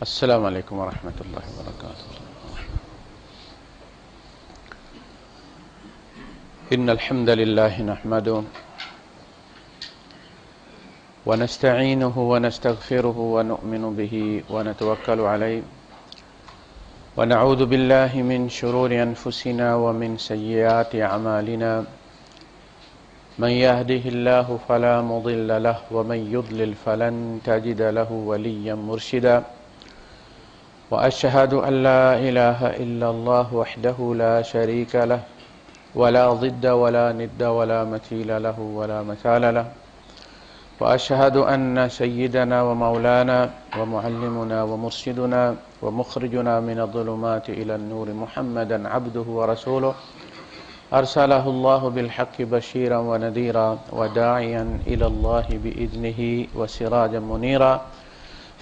السلام علیکم ورحمۃ اللہ وبرکاتہ۔ ان الحمد للہ نحمده ونستعینه ونستغفره ونؤمن به ونتوکل علیہ ونعوذ باللہ من شرور انفسنا ومن سیئات اعمالنا من يهده الله فلا مضل له ومن يضلل فلن تجد له وليا مرشدا وأشهد أن لا إله إلا الله وحده لا شريك له ولا ضد ولا ند ولا مثيل له ولا مثال له وأشهد أن سيدنا ومولانا ومعلمنا ومرشدنا ومخرجنا من الظلمات إلى النور محمدا عبده ورسوله أرسله الله بالحق بشيرا ونذيرا وداعيا إلى الله بإذنه وسراجا منيرا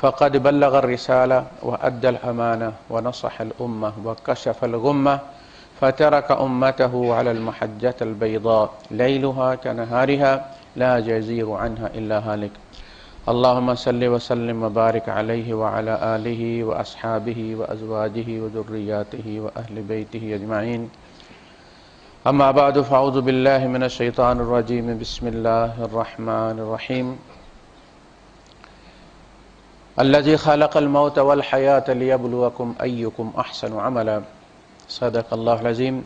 فقد بلغ الرسالة وأدى الأمانة ونصح الأمة وكشف الغمة فترك أمته على المحجة البيضاء ليلها كنهارها لا يزيغ عنها إلا هالك اللهم صل وسلم وبارك عليه وعلى آله وأصحابه وأزواجه وذرياته وأهل بيته أجمعين أما بعد فأعوذ بالله من الشيطان الرجيم بسم الله الرحمن الرحيم الذي خلق الموت والحياة ليبلوكم أيكم أحسن عملا صدق الله العظيم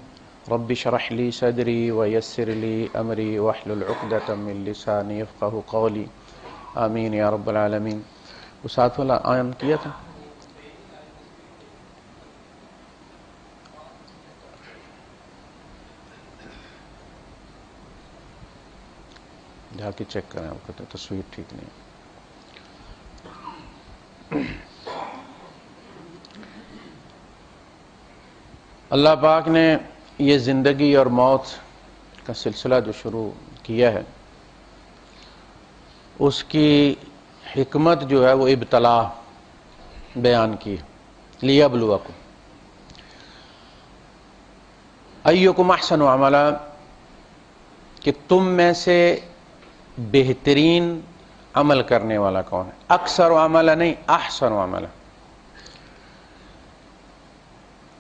رب اشرح لي صدري ويسر لي أمري واحلل عقدة من لساني يفقهوا قولي آمين يا رب العالمين۔ وہ ساتھ والا آن کیا تھا؟ جا کے چیک کریں، آپ کہتے تصویر ٹھیک نہیں۔ اللہ پاک نے یہ زندگی اور موت کا سلسلہ جو شروع کیا ہے، اس کی حکمت جو ہے وہ ابتلا بیان کی لیبلوکم ایکم احسن عملا، کہ تم میں سے بہترین عمل کرنے والا کون ہے۔ اکثر عملا نہیں، احسن عملا۔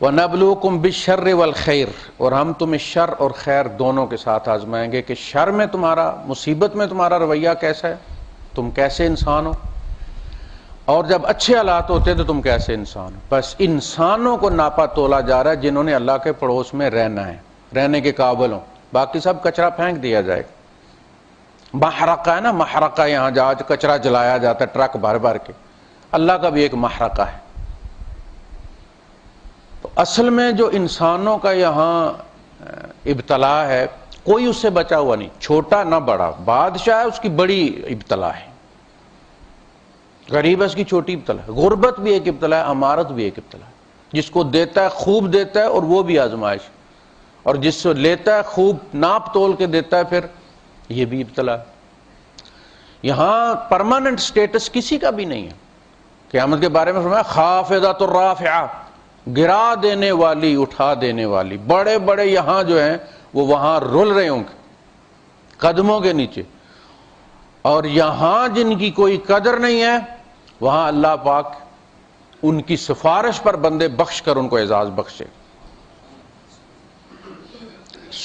وَنَبْلُوكُمْ بِالشَّرِّ وَالْخَيْرِ، اور ہم تمہیں شر اور خیر دونوں کے ساتھ آزمائیں گے کہ شر میں تمہارا، مصیبت میں تمہارا رویہ کیسا ہے، تم کیسے انسان ہو، اور جب اچھے حالات ہوتے تو تم کیسے انسان ہو۔ بس انسانوں کو ناپا تولا جا رہا ہے جنہوں نے اللہ کے پڑوس میں رہنا ہے، رہنے کے قابل ہوں، باقی سب کچرا پھینک دیا جائے گا۔ محرقہ ہے نا، محرقہ، یہاں جہاز کچرا جلایا جاتا ہے ٹرک بھر بھر کے، اللہ کا بھی ایک محرقہ ہے۔ تو اصل میں جو انسانوں کا یہاں ابتلا ہے، کوئی اس سے بچا ہوا نہیں، چھوٹا نہ بڑا۔ بادشاہ ہے، اس کی بڑی ابتلا ہے، غریب ہے، اس کی چھوٹی ابتلا ہے، غربت بھی ایک ابتلا ہے، امارت بھی ایک ابتلا ہے۔ جس کو دیتا ہے خوب دیتا ہے اور وہ بھی آزمائش، اور جس سے لیتا ہے خوب ناپ تول کے دیتا ہے پھر یہ بھی ابتلا ہے۔ یہاں پرماننٹ سٹیٹس کسی کا بھی نہیں ہے۔ قیامت کے بارے میں فرمایا خافضۃ الرافعہ، گرا دینے والی، اٹھا دینے والی۔ بڑے بڑے یہاں جو ہیں وہ وہاں رول رہے ہوں گے قدموں کے نیچے، اور یہاں جن کی کوئی قدر نہیں ہے وہاں اللہ پاک ان کی سفارش پر بندے بخش کر ان کو اعزاز بخشے۔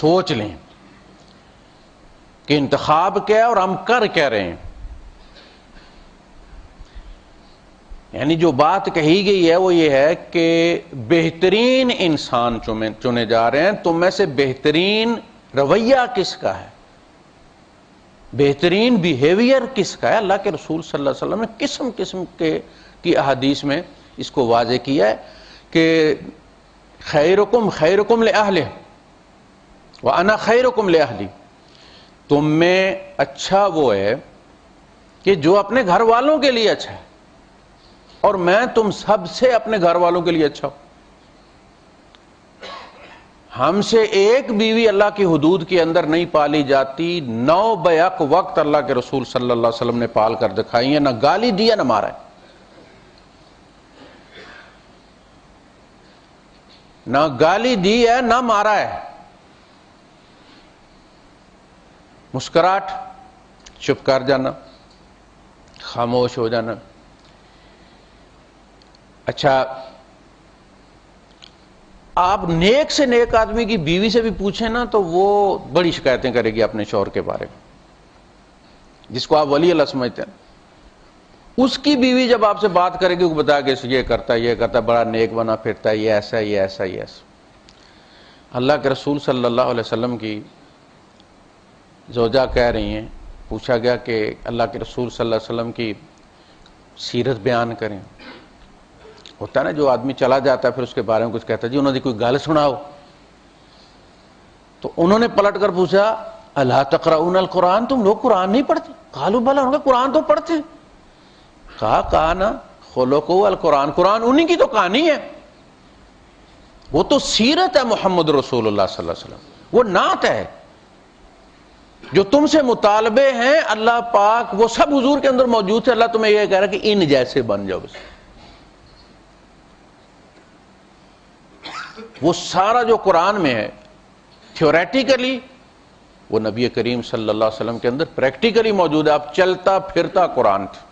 سوچ لیں کہ انتخاب کیا ہے اور ہم کر کیا رہے ہیں۔ یعنی جو بات کہی گئی ہے وہ یہ ہے کہ بہترین انسان چنے جا رہے ہیں۔ تم میں سے بہترین رویہ کس کا ہے، بہترین بیہیویئر کس کا ہے۔ اللہ کے رسول صلی اللہ علیہ وسلم نے قسم قسم کی احادیث میں اس کو واضح کیا ہے کہ خیرکم خیرکم لأہلہ وَأَنَا خَيْرُكُمْ لِأَهْلِي، تم میں اچھا وہ ہے کہ جو اپنے گھر والوں کے لیے اچھا ہے، اور میں تم سب سے اپنے گھر والوں کے لیے اچھا ہوں۔ ہم سے ایک بیوی اللہ کی حدود کے اندر نہیں پالی جاتی، 9 بیک وقت اللہ کے رسول صلی اللہ علیہ وسلم نے پال کر دکھائی ہیں، نہ گالی دی ہے نہ مارا ہے، نہ گالی دی ہے نہ مارا ہے۔ مسکراہٹ، چپ کر جانا، خاموش ہو جانا۔ اچھا، آپ نیک سے نیک آدمی کی بیوی سے بھی پوچھیں نا تو وہ بڑی شکایتیں کرے گی اپنے شوہر کے بارے میں، جس کو آپ ولی اللہ سمجھتے ہیں. اس کی بیوی جب آپ سے بات کرے گی، وہ بتا کہ یہ کرتا ہے، بڑا نیک بنا پھرتا ہے، یہ ایسا ہے، یہ ایسا، یہ ایسا. اللہ کے رسول صلی اللہ علیہ وسلم کی زوجہ کہہ رہی ہیں، پوچھا گیا کہ اللہ کے رسول صلی اللہ علیہ وسلم کی سیرت بیان کریں. ہوتا ہے نا جو آدمی چلا جاتا ہے پھر اس کے بارے میں کچھ کہتا ہے، جی انہوں نے کوئی گل سناؤ. تو انہوں نے پلٹ کر پوچھا اللہ تقرؤون القرآن، تم لوگ قرآن نہیں پڑھتے؟ قالوا بلا، انہوں نے قرآن تو پڑھتے ہیں. کہا نا خلقوا القرآن، قرآن انہی کی تو کہانی ہے، وہ تو سیرت ہے محمد رسول اللہ صلی اللہ علیہ وسلم، وہ نعت ہے. جو تم سے مطالبے ہیں اللہ پاک وہ سب حضور کے اندر موجود تھے. اللہ تمہیں یہ کہہ رہا ہے کہ ان جیسے بن جاؤ بس. وہ سارا جو قرآن میں ہے تھیوریٹیکلی، وہ نبی کریم صلی اللہ علیہ وسلم کے اندر پریکٹیکلی موجود ہے. آپ چلتا پھرتا قرآن تھا.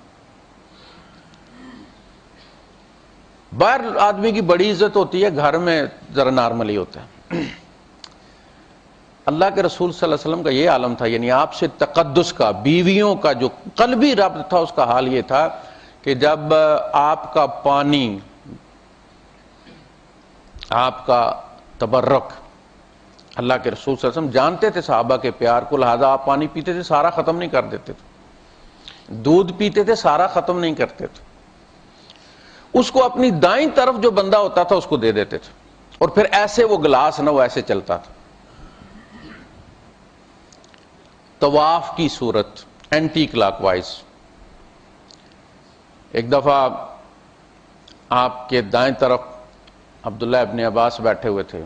باہر آدمی کی بڑی عزت ہوتی ہے، گھر میں ذرا نارملی ہوتا ہے. اللہ کے رسول صلی اللہ علیہ وسلم کا یہ عالم تھا، یعنی آپ سے تقدس کا، بیویوں کا جو قلبی ربط تھا، اس کا حال یہ تھا کہ جب آپ کا پانی، آپ کا تبرک، اللہ کے رسول صلی اللہ علیہ وسلم جانتے تھے صحابہ کے پیار کو، لہذا آپ پانی پیتے تھے سارا ختم نہیں کر دیتے تھے، دودھ پیتے تھے سارا ختم نہیں کرتے تھے، اس کو اپنی دائیں طرف جو بندہ ہوتا تھا اس کو دے دیتے تھے، اور پھر ایسے وہ گلاس نہ وہ ایسے چلتا تھا. طواف کی صورت اینٹی کلاک وائز. ایک دفعہ آپ کے دائیں طرف عبداللہ ابن عباس بیٹھے ہوئے تھے،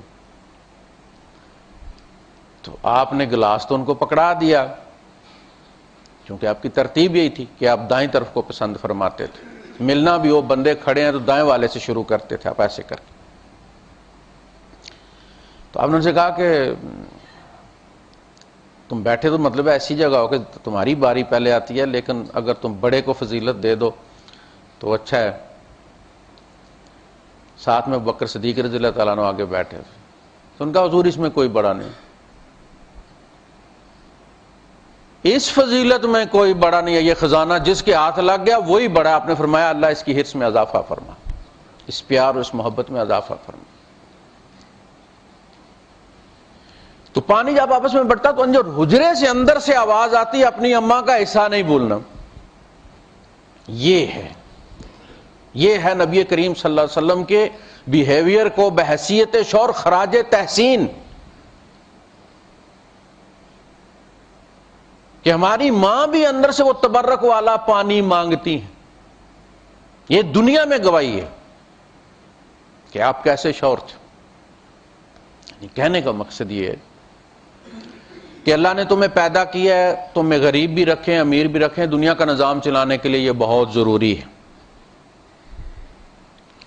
تو آپ نے گلاس تو ان کو پکڑا دیا، کیونکہ آپ کی ترتیب یہی تھی کہ آپ دائیں طرف کو پسند فرماتے تھے. ملنا بھی ہو، بندے کھڑے ہیں تو دائیں والے سے شروع کرتے تھے آپ ایسے کر کے. تو آپ نے ان سے کہا کہ تم بیٹھے تو مطلب ایسی جگہ ہو کہ تمہاری باری پہلے آتی ہے، لیکن اگر تم بڑے کو فضیلت دے دو تو اچھا ہے. ساتھ میں بکر صدیق رضی اللہ تعالیٰ عنہ آگے بیٹھے، تو ان کا حضور اس میں کوئی بڑا نہیں، اس فضیلت میں کوئی بڑا نہیں ہے، یہ خزانہ جس کے ہاتھ لگ گیا وہی بڑا. آپ نے فرمایا اللہ اس کی حرص میں اضافہ فرما، اس پیار اور اس محبت میں اضافہ فرما. تو پانی جب آپس میں بڑھتا تو جو حجرے سے اندر سے آواز آتی ہے اپنی اماں کا حصہ نہیں بھولنا. یہ ہے نبی کریم صلی اللہ علیہ وسلم کے بیہیویئر کو بحیثیت شوہر خراج تحسین، کہ ہماری ماں بھی اندر سے وہ تبرک والا پانی مانگتی ہیں. یہ دنیا میں گواہی ہے کہ آپ کیسے شوہر تھے. کہنے کا مقصد یہ ہے کہ اللہ نے تمہیں پیدا کیا ہے، تمہیں غریب بھی رکھیں امیر بھی رکھیں، دنیا کا نظام چلانے کے لیے یہ بہت ضروری ہے.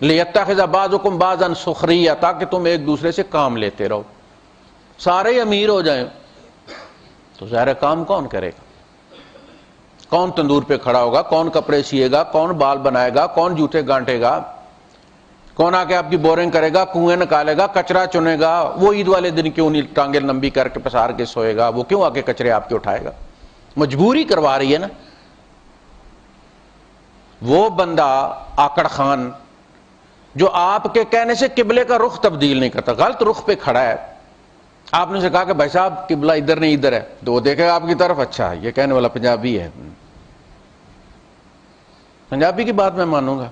لِيَتَّخِذَ بَعْضُكُمْ بَعْضًا سُخْرِيًّا، تاکہ تم ایک دوسرے سے کام لیتے رہو. سارے ہی امیر ہو جائیں تو ظاہر کام کون کرے گا؟ کون تندور پہ کھڑا ہوگا؟ کون کپڑے سیے گا؟ کون بال بنائے گا؟ کون جوتے گانٹے گا؟ کون آ کے آپ کی بورنگ کرے گا، کنویں نکالے گا، کچرا چنے گا؟ وہ عید والے دن کیوں نہیں ٹانگیں لمبی کر کے پسار کے سوئے گا؟ وہ کیوں آ کے کچرے آپ کے اٹھائے گا؟ مجبوری کروا رہی ہے نا. وہ بندہ آکڑ خان جو آپ کے کہنے سے قبلے کا رخ تبدیل نہیں کرتا، غلط رخ پہ کھڑا ہے، آپ نے سے کہا کہ بھائی صاحب قبلہ ادھر نہیں ادھر ہے، تو وہ دیکھے گا آپ کی طرف، اچھا یہ کہنے والا پنجابی ہے، پنجابی کی بات میں مانوں گا،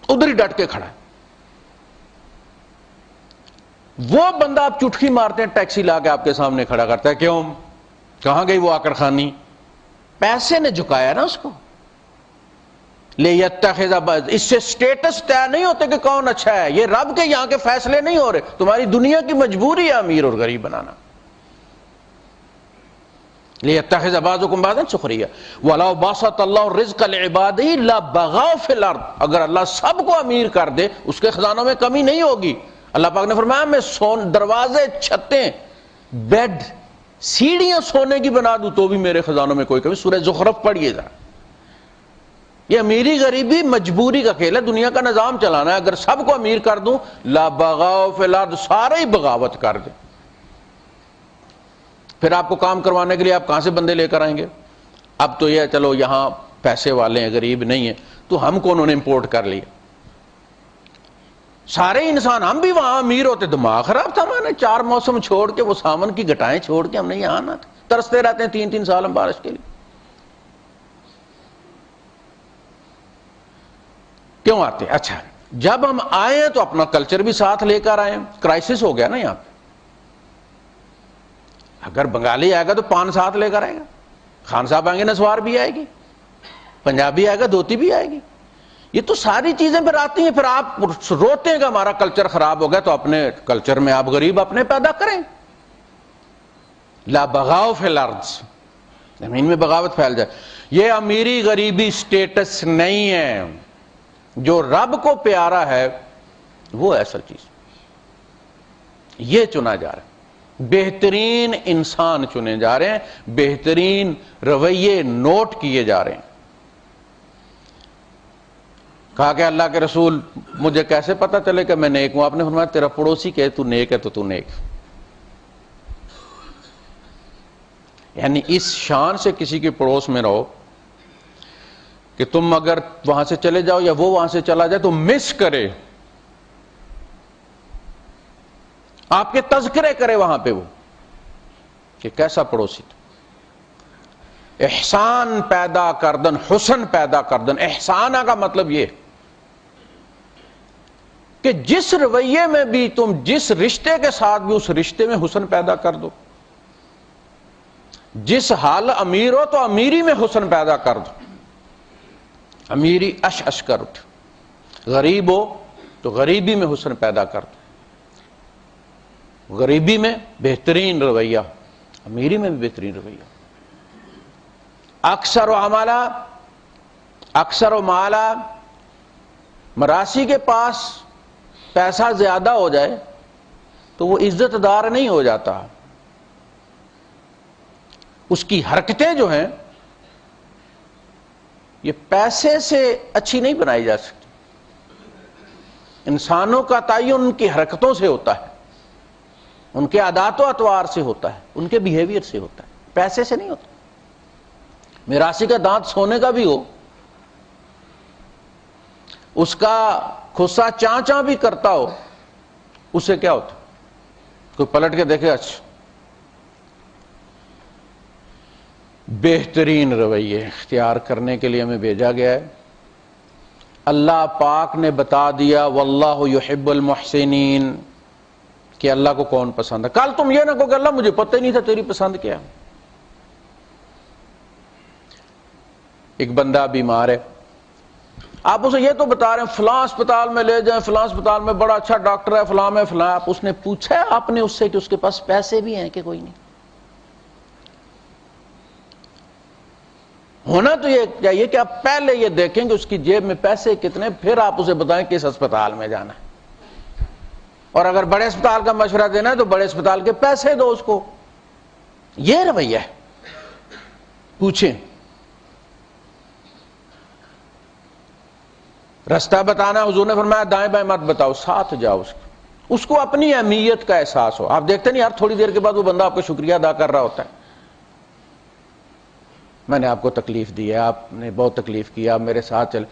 ادھر ہی ڈٹ کے کھڑا ہے. وہ بندہ آپ چٹکی مارتے ہیں ٹیکسی لا کے آپ کے سامنے کھڑا کرتا ہے، کیوں؟ کہاں گئی وہ آکڑ خانی؟ پیسے نے جھکایا نا اس کو. لِيَتَّخِذَ بَعْضًا، اس سے سٹیٹس طے نہیں ہوتے کہ کون اچھا ہے، یہ رب کے یہاں کے فیصلے نہیں ہو رہے، تمہاری دنیا کی مجبوری ہے امیر اور غریب بنانا. لِيَتَّخِذَ بَعْضُكُمْ بَعْضًا سُخْرِيًّا وَلَوْ بَسَطَ اللَّهُ الرِّزْقَ لِعِبَادِهِ لَبَغَوْا فِي الْأَرْضِ، اگر اللہ سب کو امیر کر دے اس کے خزانوں میں کمی نہیں ہوگی. اللہ پاک نے فرمایا میں دروازے، چھتیں، بیڈ، سیڑھیاں سونے کی بنا دوں تو بھی میرے خزانوں میں کوئی کمی. سورہ زخرف پڑھیے ذرا. یہ امیری غریبی مجبوری کا کھیل ہے، دنیا کا نظام چلانا ہے۔ اگر سب کو امیر کر دوں، لا بغاؤ فی الارض، سارے ہی بغاوت کر دیں، پھر آپ کو کام کروانے کے لیے آپ کہاں سے بندے لے کر آئیں گے؟ اب تو یہ چلو یہاں پیسے والے ہیں، غریب نہیں ہیں، تو ہم کو انہوں نے امپورٹ کر لیا۔ سارے انسان، ہم بھی وہاں امیر ہوتے، دماغ خراب تھا ہمارا، 4 موسم چھوڑ کے، وہ سامن کی گھٹائیں چھوڑ کے ہم نے یہاں آنا تھا، ترستے رہتے ہیں 3 سال ہم بارش کے لیے۔ کیوں آتے؟ اچھا، جب ہم آئے تو اپنا کلچر بھی ساتھ لے کر آئے۔ کرائسس ہو گیا نا یہاں پہ، اگر بنگالی آئے گا تو پان ساتھ لے کر آئے گا، خان صاحب آئیں گے نسوار بھی آئے گی، پنجابی آئے گا دھوتی بھی آئے گی، یہ تو ساری چیزیں پھر آتی ہیں۔ پھر آپ روتے ہیں کہ ہمارا کلچر خراب ہو گیا، تو اپنے کلچر میں آپ غریب اپنے پیدا کریں۔ لا بغاؤ فی الارض، زمین میں بغاوت پھیل جائے۔ یہ امیری غریبی سٹیٹس نہیں ہے، جو رب کو پیارا ہے وہ اصل چیز، یہ چنا جا رہا ہے۔ بہترین انسان چنے جا رہے ہیں، بہترین رویے نوٹ کیے جا رہے ہیں۔ کہا کہ اللہ کے رسول مجھے کیسے پتا چلے کہ میں نیک ہوں؟ آپ نے فرمایا تیرا پڑوسی کہ تو نیک ہے تو تو نیک۔ یعنی اس شان سے کسی کے پڑوس میں رہو کہ تم اگر وہاں سے چلے جاؤ یا وہ وہاں سے چلا جائے تو مس کرے، آپ کے تذکرے کرے وہاں پہ وہ کہ کیسا پڑوسی تھا۔ احسان پیدا کردن، حسن پیدا کردن۔ احسانہ کا مطلب یہ کہ جس رویے میں بھی تم، جس رشتے کے ساتھ بھی، اس رشتے میں حسن پیدا کر دو۔ جس حال امیر ہو تو امیری میں حسن پیدا کر دو، امیری اش اش کر اٹھ۔ غریب ہو تو غریبی میں حسن پیدا کر دو، غریبی میں بہترین رویہ، امیری میں بھی بہترین رویہ۔ اکثر و عمالہ، اکثر و مالا، مراسی کے پاس پیسہ زیادہ ہو جائے تو وہ عزت دار نہیں ہو جاتا، اس کی حرکتیں جو ہیں یہ پیسے سے اچھی نہیں بنائی جا سکتی۔ انسانوں کا تعین ان کی حرکتوں سے ہوتا ہے، ان کے عادات و اطوار سے ہوتا ہے، ان کے بیہیویئر سے ہوتا ہے، پیسے سے نہیں ہوتا۔ میراثی کا دانت سونے کا بھی ہو، اس کا خصہ چاں چاں بھی کرتا ہو، اس سے کیا ہوتا؟ کوئی پلٹ کے دیکھے، اچھا۔ بہترین رویے اختیار کرنے کے لیے ہمیں بھیجا گیا ہے۔ اللہ پاک نے بتا دیا واللہ یحب المحسنین، کہ اللہ کو کون پسند ہے۔ کل تم یہ نہ کہو کہ اللہ مجھے پتہ ہی نہیں تھا تیری پسند کیا ہے۔ ایک بندہ بیمار ہے، آپ اسے یہ تو بتا رہے ہیں فلاں اسپتال میں لے جائیں، فلاں اسپتال میں بڑا اچھا ڈاکٹر ہے، فلاں میں فلاں، آپ اس نے پوچھا ہے آپ نے اس سے کہ اس کے پاس پیسے بھی ہیں کہ کوئی نہیں؟ ہونا تو یہ چاہیے کہ آپ پہلے یہ دیکھیں کہ اس کی جیب میں پیسے کتنے، پھر آپ اسے بتائیں کس اسپتال میں جانا ہے۔ اور اگر بڑے اسپتال کا مشورہ دینا ہے تو بڑے اسپتال کے پیسے دو اس کو، یہ رویہ ہے۔ پوچھیں، رستہ بتانا، حضور نے فرمایا دائیں بائیں مت بتاؤ، ساتھ جاؤ اس کو اپنی اہمیت کا احساس ہو۔ آپ دیکھتے نہیں ہر تھوڑی دیر کے بعد وہ بندہ آپ کا شکریہ ادا کر رہا ہوتا ہے، میں نے آپ کو تکلیف دی ہے، آپ نے بہت تکلیف کی، آپ میرے ساتھ چلے۔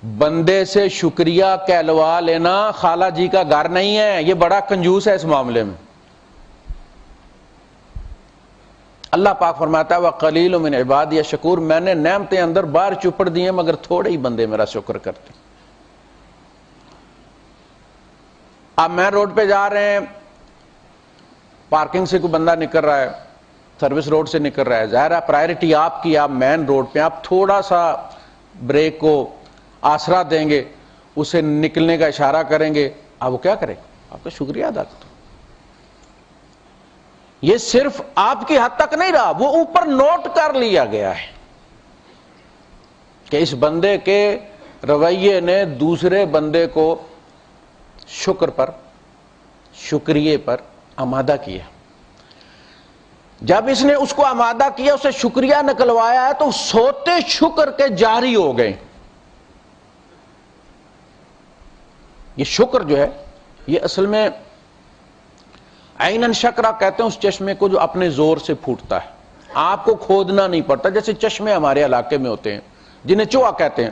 بندے سے شکریہ کہلوا لینا خالہ جی کا گھر نہیں ہے، یہ بڑا کنجوس ہے اس معاملے میں۔ اللہ پاک فرماتا ہے وَقَلِيلٌ مِّنْ عِبَادِيَ الشَّكُورُ، میں نے نعمتیں اندر باہر چپڑ دی ہیں مگر تھوڑے ہی بندے میرا شکر کرتے۔ آپ مین روڈ پہ جا رہے ہیں، پارکنگ سے کوئی بندہ نکل رہا ہے، سروس روڈ سے نکل رہا ہے، ظاہر ہے پرائرٹی آپ کی، آپ مین روڈ پہ، آپ تھوڑا سا بریک کو آسرا دیں گے، اسے نکلنے کا اشارہ کریں گے، آپ وہ کیا کریں؟ آپ کا شکریہ ادا کریں۔ یہ صرف آپ کی حد تک نہیں رہا، وہ اوپر نوٹ کر لیا گیا ہے کہ اس بندے کے رویے نے دوسرے بندے کو شکر پر، شکریہ پر آمادہ کیا۔ جب اس نے اس کو آمادہ کیا، اسے شکریہ نکلوایا ہے، تو سوتے شکر کے جاری ہو گئے۔ یہ شکر جو ہے یہ اصل میں عیناً شکرا کہتے ہیں اس چشمے کو جو اپنے زور سے پھوٹتا ہے، آپ کو کھودنا نہیں پڑتا. جیسے چشمے ہمارے علاقے میں ہوتے ہیں جنہیں چوہا کہتے ہیں،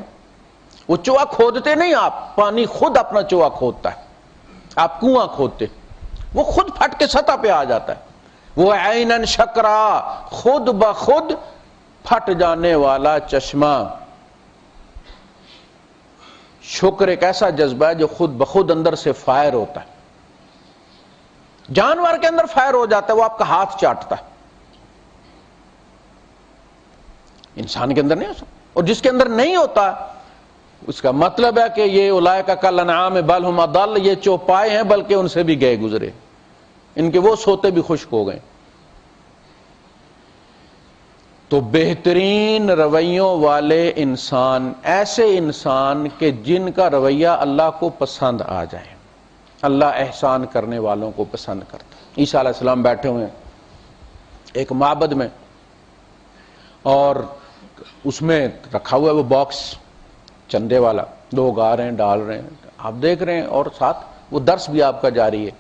وہ چوہا کھودتے نہیں، آپ پانی خود اپنا چوہا کھودتا ہے. آپ کنواں کھودتے وہ خود پھٹ کے سطح پہ آ جاتا ہے. وہ عیناً شکرا، خود بخود پھٹ جانے والا چشمہ. شکر ایک ایسا جذبہ ہے جو خود بخود اندر سے فائر ہوتا ہے. جانور کے اندر فائر ہو جاتا ہے، وہ آپ کا ہاتھ چاٹتا ہے. انسان کے اندر نہیں ہو سکتا. اور جس کے اندر نہیں ہوتا اس کا مطلب ہے کہ یہ اولئک کالانعام بل ھم اضل، یہ چوپائے ہیں بلکہ ان سے بھی گئے گزرے، ان کے وہ سوتے بھی خشک ہو گئے. تو بہترین رویوں والے انسان ایسے انسان کہ جن کا رویہ اللہ کو پسند آ جائے. اللہ احسان کرنے والوں کو پسند کرتا. عیسیٰ علیہ السلام بیٹھے ہوئے ہیں ایک معبد میں، اور اس میں رکھا ہوا ہے وہ باکس چندے والا، لوگ آ رہے ہیں ڈال رہے ہیں، آپ دیکھ رہے ہیں، اور ساتھ وہ درس بھی آپ کا جاری ہے.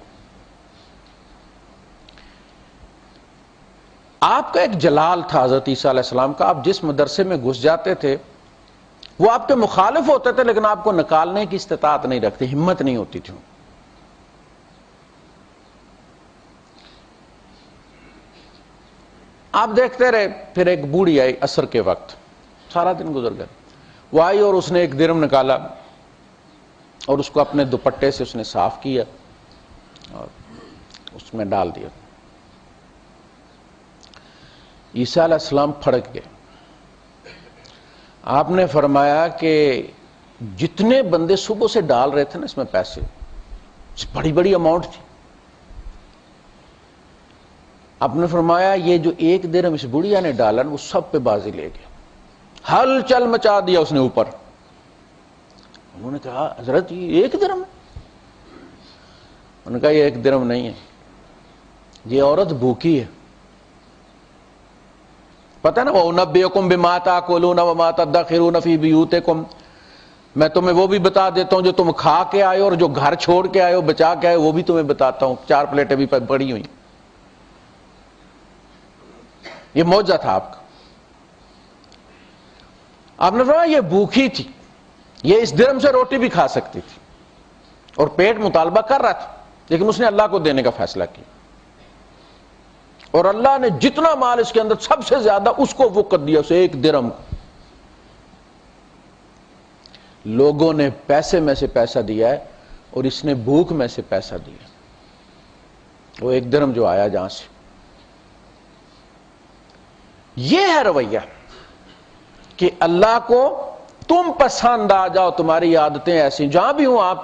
آپ کا ایک جلال تھا حضرت عیسیٰ علیہ السلام کا. آپ جس مدرسے میں گھس جاتے تھے وہ آپ کے مخالف ہوتے تھے، لیکن آپ کو نکالنے کی استطاعت نہیں رکھتے، ہمت نہیں ہوتی تھی. آپ دیکھتے رہے. پھر ایک بوڑھی آئی عصر کے وقت، سارا دن گزر گیا. وہ آئی اور اس نے ایک درم نکالا اور اس کو اپنے دوپٹے سے اس نے صاف کیا اور اس میں ڈال دیا. عیسیٰ علیہ السلام پھڑک گئے. آپ نے فرمایا کہ جتنے بندے صبح سے ڈال رہے تھے نا اس میں پیسے، بڑی بڑی اماؤنٹ تھی. آپ نے فرمایا یہ جو ایک درہم اس بڑھیا نے ڈالا وہ سب پہ بازی لے گیا. ہل چل مچا دیا اس نے اوپر. انہوں نے کہا حضرت یہ ایک درہم ہے؟ انہوں نے کہا یہ ایک درہم نہیں ہے، یہ عورت بھوکی ہے. پتہ نا وَأُنَبِّئُكُم بِمَا تَأْكُلُونَ وَمَا تَدَّخِرُونَ فِي بُيُوتِكُم، میں تمہیں وہ بھی بتا دیتا ہوں جو تم کھا کے آئے ہو، اور جو گھر چھوڑ کے آئے ہو بچا کے آئے ہو وہ بھی تمہیں بتاتا ہوں. 4 پلیٹیں بھی پڑی ہوئی. یہ معجزہ تھا آپ کا. آپ نے فرمایا یہ بھوکی تھی، یہ اس درہم سے روٹی بھی کھا سکتی تھی اور پیٹ مطالبہ کر رہا تھا، لیکن اس نے اللہ کو دینے کا فیصلہ کیا. اور اللہ نے جتنا مال اس کے اندر سب سے زیادہ اس کو وقت دیا، اسے ایک درہم کو. لوگوں نے پیسے میں سے پیسہ دیا ہے اور اس نے بھوک میں سے پیسہ دیا. وہ ایک درہم جو آیا جہاں سے. یہ ہے رویہ کہ اللہ کو تم پسند آ جاؤ، تمہاری عادتیں ایسی. جہاں بھی ہوں آپ،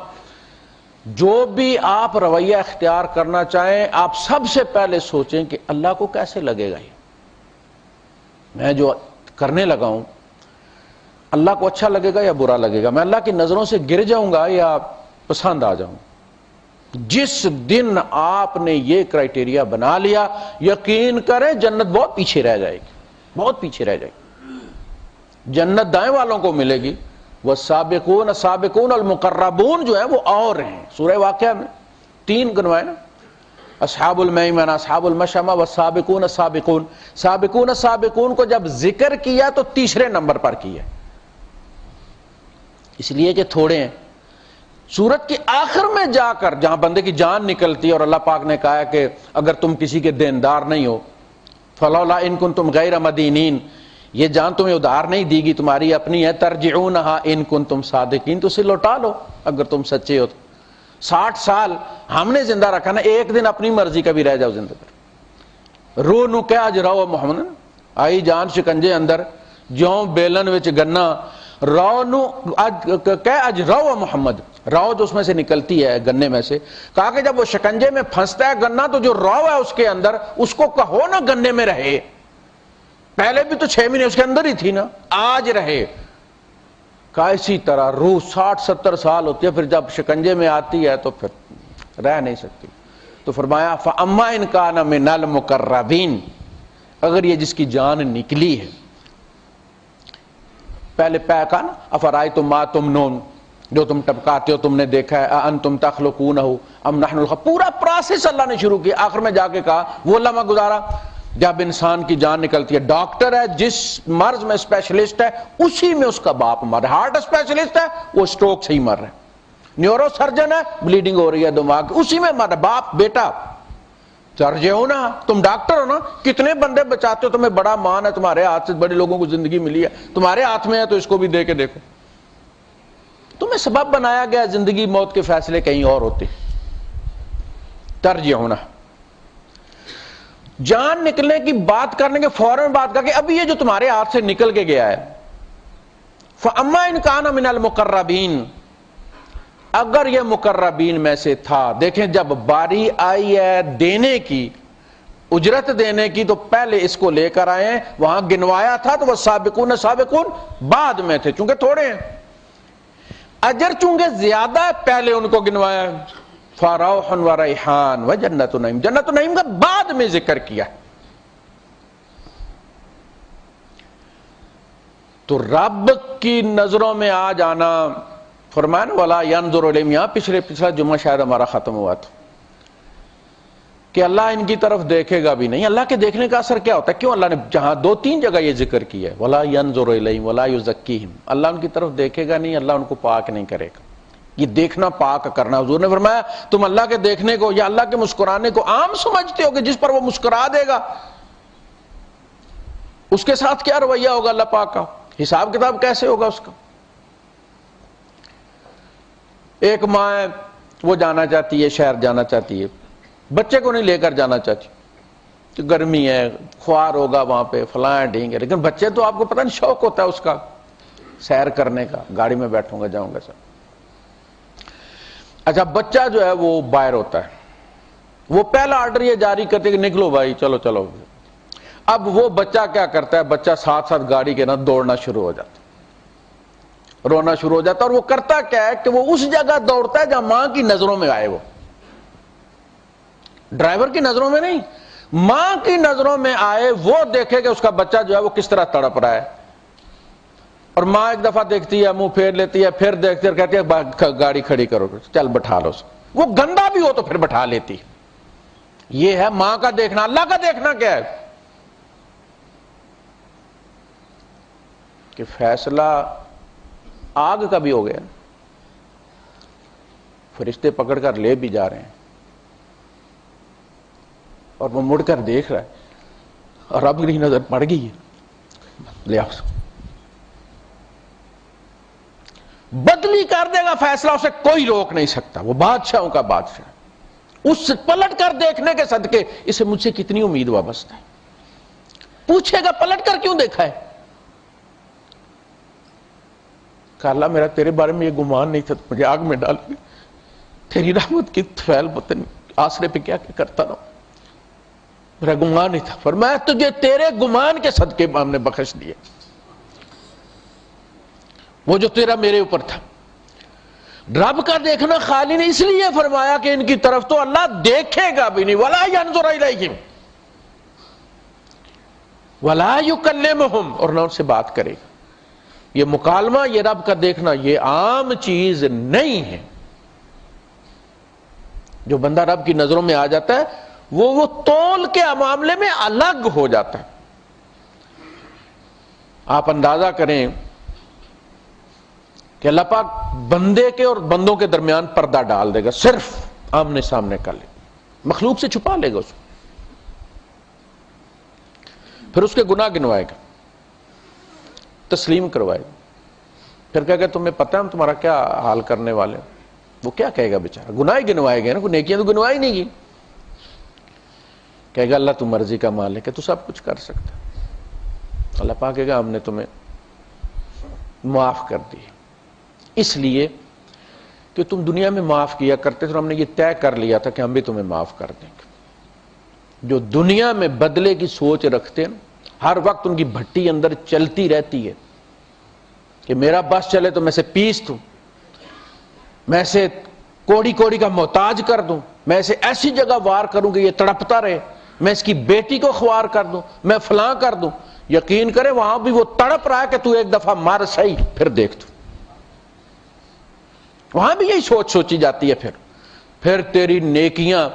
جو بھی آپ رویہ اختیار کرنا چاہیں، آپ سب سے پہلے سوچیں کہ اللہ کو کیسے لگے گا. یہ میں جو کرنے لگا ہوں اللہ کو اچھا لگے گا یا برا لگے گا، میں اللہ کی نظروں سے گر جاؤں گا یا پسند آ جاؤں. جس دن آپ نے یہ کرائٹیریا بنا لیا، یقین کریں جنت بہت پیچھے رہ جائے گی، بہت پیچھے رہ جائے گی. جنت دائیں والوں کو ملے گی. والسابقون السابقون المقربون جو ہیں وہ اور ہیں. سورہ واقعہ میں 3 گنوائے نا، اصحاب المیمنہ، اصحاب المشأمہ والسابقون السابقون. سابقون السابقون کو جب ذکر کیا تو تیسرے نمبر پر کیا، اس لیے کہ تھوڑے ہیں. سورت کے آخر میں جا کر جہاں بندے کی جان نکلتی ہے اور اللہ پاک نے کہا کہ اگر تم کسی کے دیندار نہیں ہو، فلولا ان کنتم غیر مدینین، یہ جان تمہیں ادھار نہیں دی گی، تمہاری اپنی ہے، ترجعونہا ان کنتم صادقین، تو اسے لوٹا لو اگر تم سچے ہو. 60 سال ہم نے زندہ رکھا نا، ایک دن اپنی مرضی کا بھی رہ جاؤ زندہ پر. رو نو کیا اج رہو محمد، آئی جان شکنجے اندر جوں بیلن وچ گنا، رو نو کہ اج رو محمد، رو جو اس میں سے نکلتی ہے گنے میں سے. کہا کہ جب وہ شکنجے میں پھنستا ہے گنا تو جو رو ہے اس کے اندر اس کو کہو نا گنے میں رہے. پہلے بھی تو 6 مہینے اس کے اندر ہی تھی نا، آج رہے. کہا اسی طرح روح 60-70 سال ہوتی ہے، پھر جب شکنجے میں آتی ہے تو پھر رہ نہیں سکتی. تو فرمایا فَأَمَّا إِنْ كَانَ مِنَ الْمُقَرَّبِينَ، اگر یہ جس کی جان نکلی ہے، پہلے کہا نا افرائیتم ما تمنون، جو تم ٹپکاتے ہو تم نے دیکھا ہے، انتم تخلقونہ ام نحن الخالقون، پورا پروسیس اللہ نے شروع کیا، آخر میں جا کے کہا وہ لمحہ گزارا جب انسان کی جان نکلتی ہے، ڈاکٹر ہے جس مرض میں اسپیشلسٹ ہے اسی میں اس کا باپ مر رہا ہے، ہارٹ اسپیشلسٹ ہے وہ سٹروک سے ہی مر رہا ہے، نیورو سرجن ہے بلیڈنگ ہو رہی ہے دماغ کی، اسی میں مر رہا ہے باپ بیٹا۔ ترجعون، تم ڈاکٹر ہو نا، کتنے بندے بچاتے ہو، تمہیں بڑا مان ہے، تمہارے ہاتھ سے بڑے لوگوں کو زندگی ملی ہے، تمہارے ہاتھ میں ہے تو اس کو بھی دے کے دیکھو۔ تمہیں سبب بنایا گیا، زندگی موت کے فیصلے کہیں اور ہوتے۔ ترجعون، جان نکلنے کی بات کرنے کے فوراً بات کر کے ابھی یہ جو تمہارے ہاتھ سے نکل کے گیا ہے، فَأَمَّا إِنْ كَانَ مِنَ الْمُقَرَّبِينَ، اگر یہ مقربین میں سے تھا، دیکھیں جب باری آئی ہے دینے کی، اجرت دینے کی، تو پہلے اس کو لے کر آئے ہیں، وہاں گنوایا تھا تو وہ سابقون بعد میں تھے چونکہ تھوڑے ہیں، اجر چونکہ زیادہ ہے پہلے ان کو گنوایا ہے۔ فَرَوْحٌ وَرَيْحَانٌ وَجَنَّتُ نَعِيمٍ، جنت نعیم کا بعد میں ذکر کیا۔ تو رب کی نظروں میں آ جانا، فرمایا نا وَلَا يَنظُرُ إِلَيْهِمْ، یہاں پچھلا جمعہ شاید ہمارا ختم ہوا تھا کہ اللہ ان کی طرف دیکھے گا بھی نہیں۔ اللہ کے دیکھنے کا اثر کیا ہوتا ہے؟ کیوں اللہ نے جہاں 2-3 جگہ یہ ذکر کیا ہے وَلَا يَنظُرُ إِلَيْهِمْ وَلَا يُزَكِّيهِمْ، اللہ ان کی طرف دیکھے گا نہیں، اللہ ان کو پاک نہیں کرے گا۔ یہ دیکھنا پاک کرنا، حضور نے فرمایا تم اللہ کے دیکھنے کو یا اللہ کے مسکرانے کو عام سمجھتے ہو کہ جس پر وہ مسکرا دے گا اس کے ساتھ کیا رویہ ہوگا اللہ پاک کا، حساب کتاب کیسے ہوگا اس کا۔ ایک ماں ہے وہ جانا چاہتی ہے، شہر جانا چاہتی ہے، بچے کو نہیں لے کر جانا چاہتی کہ گرمی ہے، خوار ہوگا وہاں پہ، فلاں ڈھینگے، لیکن بچے تو آپ کو پتہ نہیں شوق ہوتا ہے اس کا سیر کرنے کا، گاڑی میں بیٹھوں گا جاؤں گا سر۔ اچھا بچہ جو ہے وہ باہر ہوتا ہے، وہ پہلا آرڈر یہ جاری کرتے کہ نکلو بھائی چلو چلو۔ اب وہ بچہ کیا کرتا ہے، بچہ ساتھ ساتھ گاڑی کے نا دوڑنا شروع ہو جاتا، رونا شروع ہو جاتا، اور وہ کرتا کیا ہے کہ وہ اس جگہ دوڑتا ہے جہاں ماں کی نظروں میں آئے، وہ ڈرائیور کی نظروں میں نہیں، ماں کی نظروں میں آئے، وہ دیکھے کہ اس کا بچہ جو ہے وہ کس طرح تڑپ رہا ہے، اور ماں ایک دفعہ دیکھتی ہے منہ پھیر لیتی ہے، پھر دیکھتی ہے کہتی ہے گاڑی کھڑی کرو، چل بٹھا لو، وہ گندا بھی ہو تو پھر بٹھا لیتی۔ یہ ہے ماں کا دیکھنا۔ اللہ کا دیکھنا کیا ہے کہ فیصلہ آگ کا بھی ہو گیا، فرشتے پکڑ کر لے بھی جا رہے ہیں اور وہ مڑ کر دیکھ رہا ہے اور رب کی نظر پڑ گئی ہے، لے آؤ، بدلی کر دے گا فیصلہ، اسے کوئی روک نہیں سکتا، وہ بادشاہوں کا بادشاہ۔ اس سے پلٹ کر دیکھنے کے صدقے اسے مجھ سے کتنی امید وابستہ ہے، پوچھے گا پلٹ کر کیوں دیکھا ہے، کہ اللہ میرا تیرے بارے میں یہ گمان نہیں تھا، مجھے آگ میں ڈال کے تیری رحمت کی فعل پتن آسرے پہ کیا کیا کرتا رہا، میرا گمان نہیں تھا، فرمایا تجھے تیرے گمان کے صدقے ہم نے بخش دیے، وہ جو تیرا میرے اوپر تھا۔ رب کا دیکھنا خالی نہیں، اس لیے فرمایا کہ ان کی طرف تو اللہ دیکھے گا بھی نہیں، وَلَا يَنظُرَ إِلَيْهِمْ وَلَا يُكَلِّمُهُمْ، اور نہ ان سے بات کرے گا۔ یہ مکالمہ، یہ رب کا دیکھنا، یہ عام چیز نہیں ہے۔ جو بندہ رب کی نظروں میں آ جاتا ہے وہ تول کے معاملے میں الگ ہو جاتا ہے۔ آپ اندازہ کریں کہ اللہ پاک بندے کے اور بندوں کے درمیان پردہ ڈال دے گا، صرف آمنے سامنے کر لے، مخلوق سے چھپا لے گا اس کو، پھر اس کے گناہ گنوائے گا، تسلیم کروائے گا، پھر کہے گا تمہیں پتہ ہے ہم تمہارا کیا حال کرنے والے ہیں۔ وہ کیا کہے گا بیچارہ، گناہ ہی گنوائے گا نا، کوئی نیکیاں تو گنوائی نہیں گی، کہے گا اللہ تو مرضی کا مالک ہے، تو سب کچھ کر سکتا ہے۔ اللہ پاک کہے گا ہم نے تمہیں معاف کر دی، اس لیے کہ تم دنیا میں معاف کیا کرتے تھے، ہم نے یہ طے کر لیا تھا کہ ہم بھی تمہیں معاف کر دیں گے۔ جو دنیا میں بدلے کی سوچ رکھتے ہیں، ہر وقت ان کی بھٹی اندر چلتی رہتی ہے کہ میرا بس چلے تو میں سے پیس دوں، میں سے کوڑی کوڑی کا محتاج کر دوں، میں اسے ایسی جگہ وار کروں کہ یہ تڑپتا رہے، میں اس کی بیٹی کو خوار کر دوں، میں فلاں کر دوں۔ یقین کرے وہاں بھی وہ تڑپ رہا ہے کہ تو ایک دفعہ مر صحیح پھر دیکھ تو۔ وہاں بھی یہی سوچ سوچی جاتی ہے، پھر تیری نیکیاں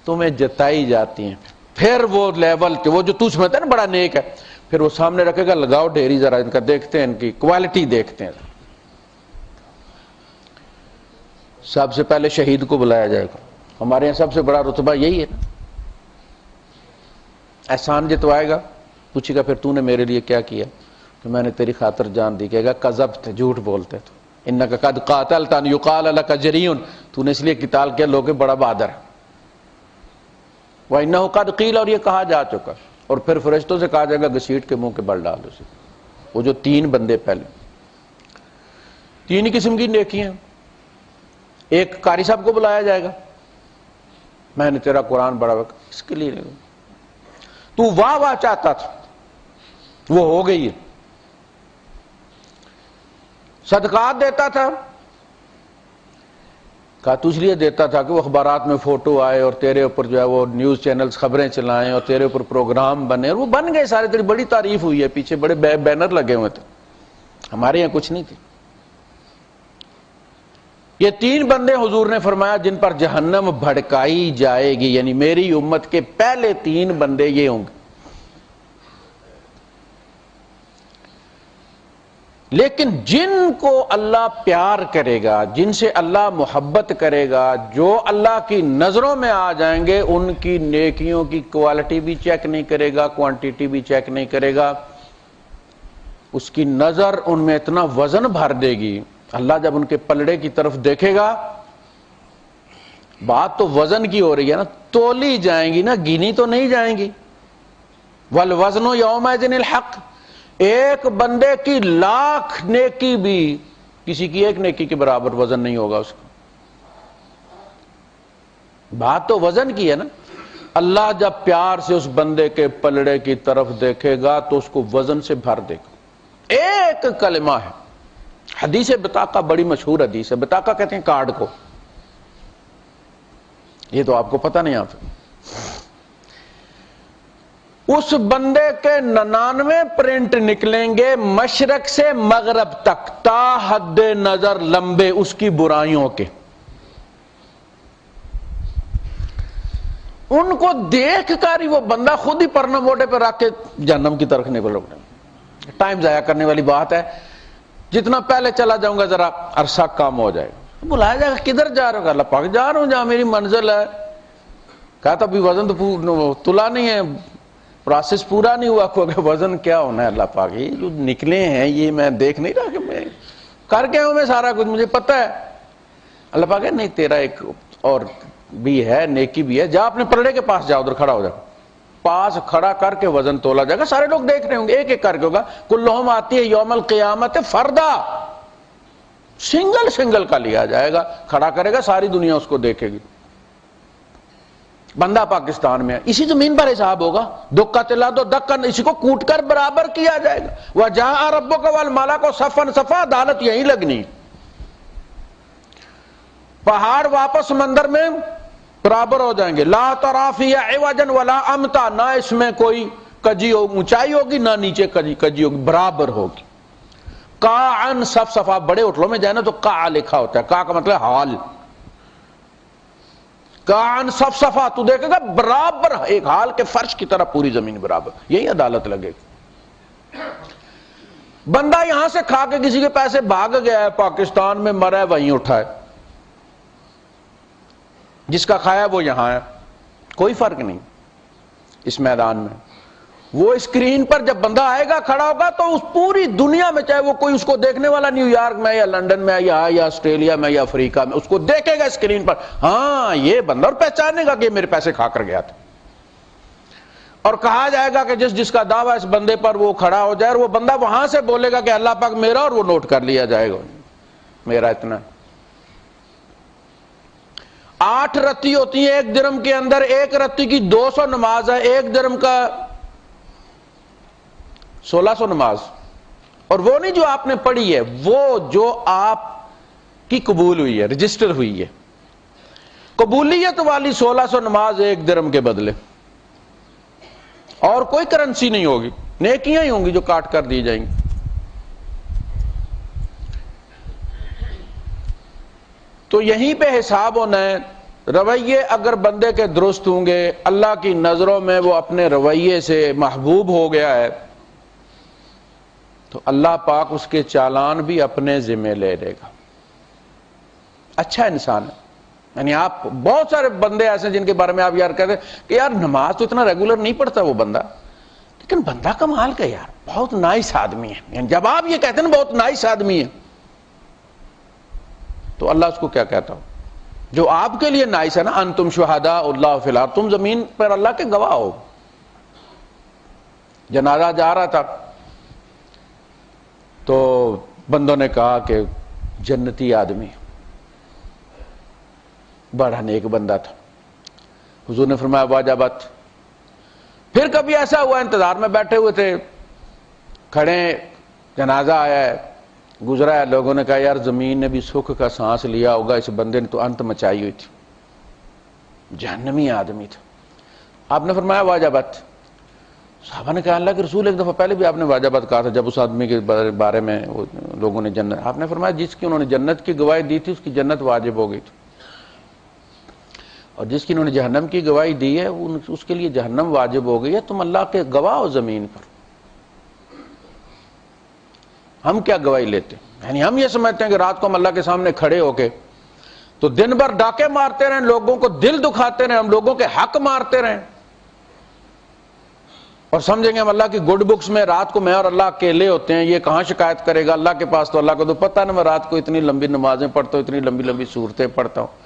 تمہیں جتائی جاتی ہیں، پھر وہ لیول کہ وہ جو تو سمجھتا ہے نا بڑا نیک ہے، پھر وہ سامنے رکھے گا، لگاؤ ڈھیری ذرا ان کا، دیکھتے ہیں ان کی کوالٹی دیکھتے ہیں۔ سب سے پہلے شہید کو بلایا جائے گا، ہمارے یہاں سب سے بڑا رتبہ یہی ہے نا۔ احسان جتوائے گا، پوچھے گا پھر تو نے میرے لیے کیا کیا؟ تو میں نے تیری خاطر جان دی، کہے گا کذبت، جھوٹ بولتے تو، انک قد قاتلت ان یقال لک جریء، تو نے اس لیے قتال کیا لوگ بڑا بہادر ہے، وانہ قد قیل، اور یہ کہا جا چکا، اور پھر فرشتوں سے کہا جائے گا گھسیٹ کے منہ کے بل ڈال اسے۔ وہ جو تین بندے پہلے، تین ہی قسم کی نیکیاں، ایک قاری صاحب کو بلایا جائے گا، میں نے تیرا قرآن پڑھا، اس کے لیے نہیں، تو واہ واہ چاہتا تھا، وہ ہو گئی ہے۔ صدقات دیتا تھا، کہا تو اس لیے دیتا تھا کہ وہ اخبارات میں فوٹو آئے اور تیرے اوپر جو ہے وہ نیوز چینلز خبریں چلائیں اور تیرے اوپر پروگرام بنے، اور وہ بن گئے سارے، تیری بڑی تعریف ہوئی ہے، پیچھے بڑے بینر لگے ہوئے تھے، ہمارے یہاں کچھ نہیں تھی۔ یہ تین بندے حضور نے فرمایا جن پر جہنم بھڑکائی جائے گی، یعنی میری امت کے پہلے تین بندے یہ ہوں گے۔ لیکن جن کو اللہ پیار کرے گا، جن سے اللہ محبت کرے گا، جو اللہ کی نظروں میں آ جائیں گے، ان کی نیکیوں کی کوالٹی بھی چیک نہیں کرے گا، کوانٹیٹی بھی چیک نہیں کرے گا، اس کی نظر ان میں اتنا وزن بھر دے گی، اللہ جب ان کے پلڑے کی طرف دیکھے گا، بات تو وزن کی ہو رہی ہے نا، تولی جائیں گی نا، گنی تو نہیں جائیں گی۔ والوزن یومئذ الحق، ایک بندے کی لاکھ نیکی بھی کسی کی ایک نیکی کے برابر وزن نہیں ہوگا اس کا، بات تو وزن کی ہے نا۔ اللہ جب پیار سے اس بندے کے پلڑے کی طرف دیکھے گا تو اس کو وزن سے بھر دے گا۔ ایک کلمہ ہے، حدیث بطاقہ بڑی مشہور حدیث ہے، بطاقہ کہتے ہیں کارڈ کو، یہ تو آپ کو پتہ نہیں آپ، اس بندے کے 99 پرنٹ نکلیں گے مشرق سے مغرب تک، تا حد نظر لمبے اس کی برائیوں کے، ان کو دیکھ کر ہی وہ بندہ خود ہی پرنا موڑے پہ رکھ کے جہنم کی طرف نکل رہا ہے۔ ٹائم ضائع کرنے والی بات ہے، جتنا پہلے چلا جاؤں گا ذرا عرصہ کم ہو جائے گا۔ بلایا جائے گا کدھر جا رہا ہوں؟ اللہ پاک جا رہا ہوں جہاں میری منزل ہے۔ کہا تھا ابھی وزن تو تلا نہیں ہے، پروسیس پورا نہیں ہوا، کہ وزن کیا ہونا ہے اللہ پاک، یہ جو نکلے ہیں یہ میں دیکھ نہیں رہا کہ میں کر کے ہوں، میں سارا کچھ مجھے پتہ ہے۔ اللہ پاک ہے نہیں، تیرا ایک اور بھی ہے، نیکی بھی ہے، جا اپنے پلڑے کے پاس جا، ادھر کھڑا ہو جا، پاس کھڑا کر کے وزن تولا جائے گا، سارے لوگ دیکھ رہے ہوں گے، ایک ایک کر کے ہوگا، کلہم آتی ہے یوم القیامت فردا، سنگل سنگل کا لیا جائے گا، کھڑا کرے گا، ساری دنیا اس کو دیکھے گی۔ بندہ پاکستان میں ہے، اسی زمین پر حساب ہوگا، دکت الارض دکن، اسی کو کوٹ کر برابر کیا جائے گا، وجاء ربک والملک صفا صفا، عدالت یہیں لگنی، پہاڑ واپس سمندر میں برابر ہو جائیں گے، لا تری فیہ عوجا ولا امتا، نہ اس میں کوئی کجی اونچائی ہوگی نہ نیچے کجی ہوگی، برابر ہوگی۔ قاعن صف صفا، بڑے ہوٹلوں میں جائے نا تو قاع لکھا ہوتا ہے، قاع کا مطلب حال، قاعن صف صفا، تو دیکھے گا برابر ایک حال کے فرش کی طرح پوری زمین برابر، یہی عدالت لگے گی۔ بندہ یہاں سے کھا کے کسی کے پیسے بھاگ گیا ہے، پاکستان میں مرا ہے، وہیں اٹھا ہے، جس کا کھایا وہ یہاں ہے، کوئی فرق نہیں اس میدان میں۔ وہ اسکرین پر جب بندہ آئے گا کھڑا ہوگا تو اس پوری دنیا میں، چاہے وہ کوئی اس کو دیکھنے والا نیو یارک میں یا لندن میں یا آسٹریلیا میں یا افریقہ میں، اس کو دیکھے گا اسکرین پر، ہاں یہ بندہ، اور پہچانے گا کہ یہ میرے پیسے کھا کر گیا تھا، اور کہا جائے گا کہ جس کا دعویٰ اس بندے پر وہ کھڑا ہو جائے، اور وہ بندہ وہاں سے بولے گا کہ اللہ پاک میرا، اور وہ نوٹ کر لیا جائے گا میرا اتنا۔ 8 رتی ہوتی ہیں ایک درم کے اندر، ایک رتی کی 200 نماز ہے، ایک درم کا 1600 نماز، اور وہ نہیں جو آپ نے پڑھی ہے، وہ جو آپ کی قبول ہوئی ہے، رجسٹر ہوئی ہے، قبولیت والی 1600 نماز ایک درم کے بدلے، اور کوئی کرنسی نہیں ہوگی، نیکیاں ہی ہوں گی جو کاٹ کر دی جائیں گی۔ تو یہیں پہ حساب ہونا ہے. رویے اگر بندے کے درست ہوں گے، اللہ کی نظروں میں وہ اپنے رویے سے محبوب ہو گیا ہے، تو اللہ پاک اس کے چالان بھی اپنے ذمہ لے لے گا. اچھا انسان ہے. یعنی آپ بہت سارے بندے ایسے ہیں جن کے بارے میں آپ یار کہتے ہیں کہ یار نماز تو اتنا ریگولر نہیں پڑھتا وہ بندہ، لیکن بندہ کمال کا یار بہت نائس آدمی ہے. یعنی جب آپ یہ کہتے ہیں نا بہت نائس آدمی ہے، تو اللہ اس کو کیا کہتا ہو؟ جو آپ کے لیے نائس ہے نا، انتم شہداء اللہ فی الارض، تم زمین پر اللہ کے گواہ ہو. جنازہ جا رہا تھا تو بندوں نے کہا کہ جنتی آدمی، بڑا نیک بندہ تھا. حضور نے فرمایا واجبت. پھر کبھی ایسا ہوا انتظار میں بیٹھے ہوئے تھے، کھڑے، جنازہ آیا ہے، گزرا ہے، لوگوں نے کہا یار زمین نے بھی سکھ کا سانس لیا ہوگا، اس بندے نے تو انت مچائی ہوئی تھی، جہنمی آدمی تھا. آپ نے فرمایا واجبت. صحابہ نے کہا اللہ کے رسول ایک دفعہ پہلے بھی آپ نے واجبت کہا تھا جب اس آدمی کے بارے میں لوگوں نے جنت، آپ نے فرمایا جس کی انہوں نے جنت کی گواہی دی تھی اس کی جنت واجب ہو گئی تھی، اور جس کی انہوں نے جہنم کی گواہی دی ہے اس کے لیے جہنم واجب ہو گئی ہے. تم اللہ کے گواہ ہو زمین پر. ہم کیا گواہی لیتے ہیں؟ یعنی ہم یہ سمجھتے ہیں کہ رات کو ہم اللہ کے سامنے کھڑے ہو کے تو دن بھر ڈاکے مارتے رہیں، لوگوں کو دل دکھاتے رہیں، ہم لوگوں کے حق مارتے رہیں، اور سمجھیں گے ہم اللہ کی گڈ بکس میں رات کو میں اور اللہ اکیلے ہوتے ہیں، یہ کہاں شکایت کرے گا اللہ کے پاس؟ تو اللہ کو تو پتہ نا میں رات کو اتنی لمبی نمازیں پڑھتا ہوں، اتنی لمبی لمبی صورتیں پڑھتا ہوں.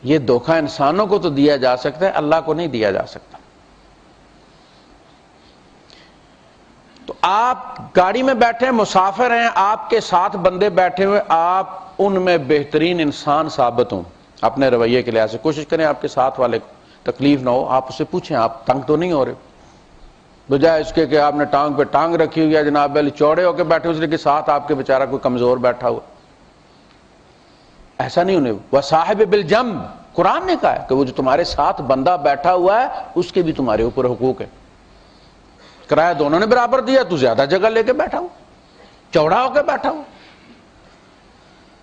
یہ دھوکہ انسانوں کو تو دیا جا سکتا ہے، اللہ کو نہیں دیا جا سکتا. تو آپ گاڑی میں بیٹھے ہیں، مسافر ہیں، آپ کے ساتھ بندے بیٹھے ہوئے، آپ ان میں بہترین انسان ثابت ہوں اپنے رویے کے لحاظ سے. کوشش کریں آپ کے ساتھ والے کو تکلیف نہ ہو. آپ اس سے پوچھیں آپ تنگ تو نہیں ہو رہے، بجائے اس کے کہ آپ نے ٹانگ پہ ٹانگ رکھی ہوئی ہے، جناب علی چوڑے ہو کے بیٹھے اس لیے کہ ساتھ آپ کے بیچارہ کوئی کمزور بیٹھا ہوا. ایسا نہیں ہونے. وصاحب بالجنب، قرآن نے کہا ہے کہ وہ جو تمہارے ساتھ بندہ بیٹھا ہوا ہے اس کے بھی تمہارے اوپر حقوق ہے. کرایہ دونوں نے برابر دیا، تو زیادہ جگہ لے کے بیٹھا ہو، چوڑا ہو کے بیٹھا ہو.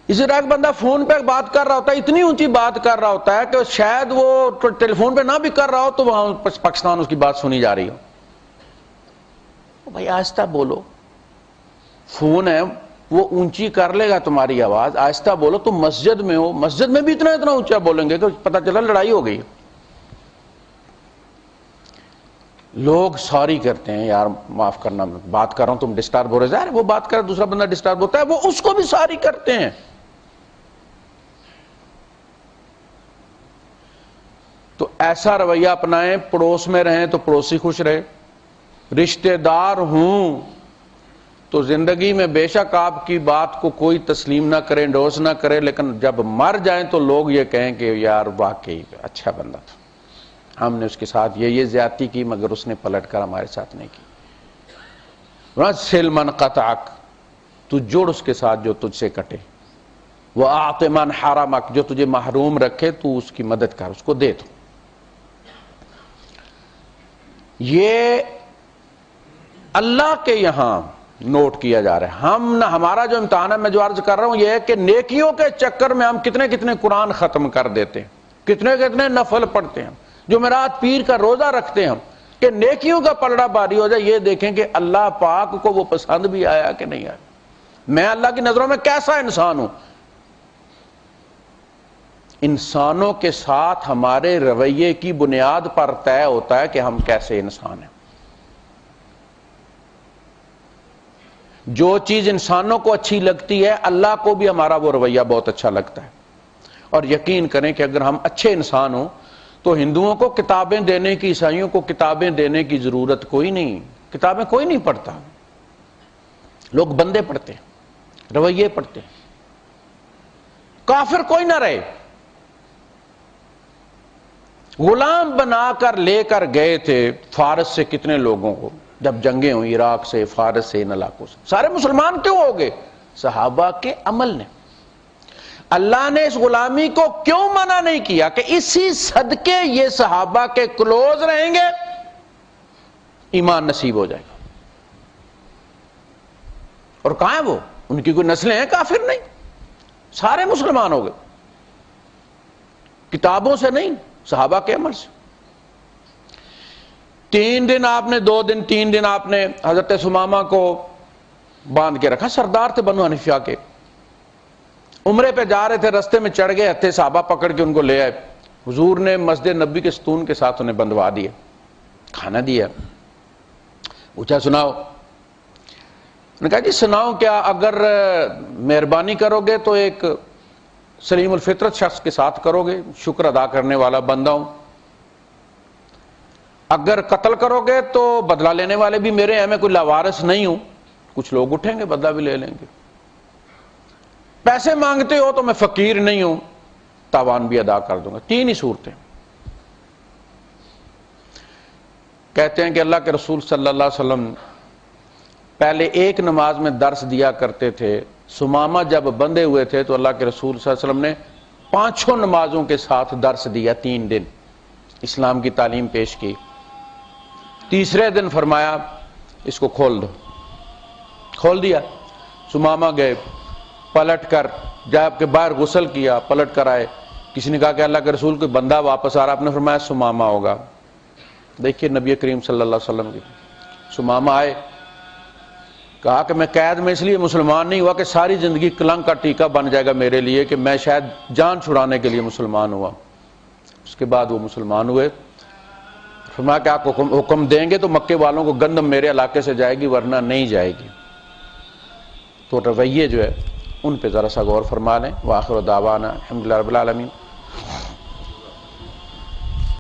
اسی طرح ایک بندہ فون پہ بات کر رہا ہوتا ہے، اتنی اونچی بات کر رہا ہوتا ہے کہ شاید وہ ٹیلی فون پہ نہ بھی کر رہا ہو تو وہاں پاکستان اس کی بات سنی جا رہی ہو. بھائی آہستہ بولو، فون ہے وہ اونچی کر لے گا تمہاری آواز، آہستہ بولو. تم مسجد میں ہو، مسجد میں بھی اتنا اونچا بولیں گے کہ پتہ چلا لڑائی ہو گئی. لوگ سوری کرتے ہیں، یار معاف کرنا میں بات کر رہا ہوں تم ڈسٹرب ہو رہے. ظاہر وہ بات کر دوسرا بندہ ڈسٹرب ہوتا ہے، وہ اس کو بھی سوری کرتے ہیں. تو ایسا رویہ اپنائیں. پڑوس میں رہیں تو پڑوسی خوش رہے، رشتہ دار ہوں تو زندگی میں بے شک آپ کی بات کو کوئی تسلیم نہ کرے، انڈورس نہ کرے، لیکن جب مر جائیں تو لوگ یہ کہیں کہ یار واقعی اچھا بندہ تھا، ہم نے اس کے ساتھ یہ زیادتی کی مگر اس نے پلٹ کر ہمارے ساتھ نہیں کی. سل من قطعک، تو جوڑ اس کے ساتھ جو تجھ سے کٹے. وَأَعْطِ مَنْ حَرَمَكَ، جو تجھے محروم رکھے تو اس کی مدد کر، اس کو دے دو. یہ اللہ کے یہاں نوٹ کیا جا رہا ہے. ہم نہ، ہمارا جو امتحان ہے میں جو عرض کر رہا ہوں یہ ہے کہ نیکیوں کے چکر میں ہم کتنے کتنے قرآن ختم کر دیتے ہیں، کتنے کتنے نفل پڑھتے ہیں، جمعرات پیر کا روزہ رکھتے ہیں ہم کہ نیکیوں کا پلڑا باری ہو جائے. یہ دیکھیں کہ اللہ پاک کو وہ پسند بھی آیا کہ نہیں آیا، میں اللہ کی نظروں میں کیسا انسان ہوں. انسانوں کے ساتھ ہمارے رویے کی بنیاد پر طے ہوتا ہے کہ ہم کیسے انسان ہیں. جو چیز انسانوں کو اچھی لگتی ہے اللہ کو بھی ہمارا وہ رویہ بہت اچھا لگتا ہے. اور یقین کریں کہ اگر ہم اچھے انسان ہوں تو ہندوؤں کو کتابیں دینے کی، عیسائیوں کو کتابیں دینے کی ضرورت کوئی نہیں. کتابیں کوئی نہیں پڑھتا، لوگ بندے پڑھتے ہیں، رویے پڑھتے ہیں. کافر کوئی نہ رہے. غلام بنا کر لے کر گئے تھے فارس سے کتنے لوگوں کو، جب جنگیں ہوئی عراق سے، فارس سے، ان علاقوں سے. سارے مسلمان کیوں ہو گئے؟ صحابہ کے عمل نے. اللہ نے اس غلامی کو کیوں منع نہیں کیا کہ اسی صدقے یہ صحابہ کے کلوز رہیں گے، ایمان نصیب ہو جائے گا. اور کہاں ہیں وہ؟ ان کی کوئی نسلیں ہیں؟ کافر نہیں. سارے مسلمان ہو گئے، کتابوں سے نہیں، صحابہ کے عمل سے۔ 3 دن آپ نے 2 دن 3 دن آپ نے حضرت ثمامہ کو باندھ کے رکھا، سردار تھے بنو حنیفہ کے، عمرے پہ جا رہے تھے، رستے میں چڑھ گئے، ہتھے صحابہ پکڑ کے ان کو لے آئے، حضور نے مسجد نبی کے ستون کے ساتھ انہیں بندھوا دیا، کھانا دیا، پوچھا سناؤ، انہوں نے کہا جی سناؤ کیا، اگر مہربانی کرو گے تو ایک سلیم الفطرت شخص کے ساتھ کرو گے، شکر ادا کرنے والا بندہ ہوں، اگر قتل کرو گے تو بدلہ لینے والے بھی میرے ہیں، میں کوئی لاوارث نہیں ہوں، کچھ لوگ اٹھیں گے بدلہ بھی لے لیں گے، پیسے مانگتے ہو تو میں فقیر نہیں ہوں، تاوان بھی ادا کر دوں گا۔ 3 ہی صورتیں۔ کہتے ہیں کہ اللہ کے رسول صلی اللہ علیہ وسلم پہلے ایک نماز میں درس دیا کرتے تھے، ثمامہ جب بندھے ہوئے تھے تو اللہ کے رسول صلی اللہ علیہ وسلم نے 5 نمازوں کے ساتھ درس دیا، 3 دن اسلام کی تعلیم پیش کی، تیسرے دن فرمایا اس کو کھول دو، کھول دیا، ثمامہ گئے، پلٹ کر جب کہ باہر غسل کیا، پلٹ کر آئے، کسی نے کہا کہ اللہ کے رسول کوئی بندہ واپس آ رہا، آپ نے فرمایا ثمامہ ہوگا۔ دیکھیے نبی کریم صلی اللہ علیہ وسلم کی، ثمامہ آئے، کہا کہ میں قید میں اس لیے مسلمان نہیں ہوا کہ ساری زندگی کلنگ کا ٹیکہ بن جائے گا میرے لیے کہ میں شاید جان چھڑانے کے لیے مسلمان ہوا۔ اس کے بعد وہ مسلمان ہوئے، فرمایا کہ آپ حکم دیں گے تو مکے والوں کو گندم میرے علاقے سے جائے گی ورنہ نہیں جائے گی۔ تو رویے جو ہے ان پہ ذرا سا غور فرما لیں۔ وآخر دعوانا الحمدللہ رب العالمین۔